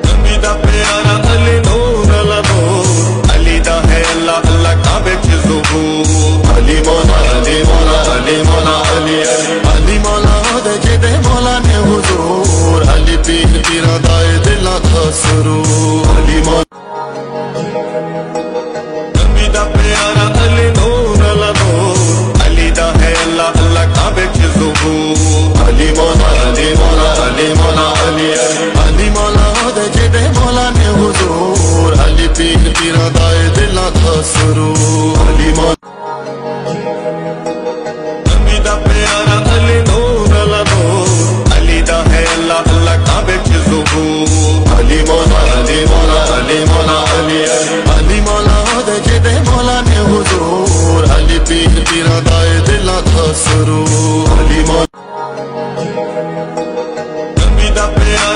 नबी दा प्यारा अली नूर अला नूर, अली दा है अल्लाह अल्लाह काबे च ज़ुहूर। अली मौला अली मौला अली मौला अली अली अली मौला दे जेदे मौला ने हुजूर। अली पीर पीरा दाए दिला दा सुरूर। अली मौला नबी दा प्यारा अली नूर अला नूर, अली दा है अल्लाह अल्लाह काबे च ज़ुहूर। अली मौला अली मौला अली मौला अली अली अली मौला दे जेदे मौला ने हुजूर। अली पीर पीरा दाए दिला दा सुरूर। अली मौला नबी दा प्यारा अली नूर अला नूर, अली दा है अल्लाह अल्लाह काबे च ज़ुहूर। अली मौला अली मौला अली मौला अली अली अली मौला दे जेदे मौला ने हुजूर। अली पीर पीरा दाए दिला दा सुरूर। अली मौला नबी दा प्यारा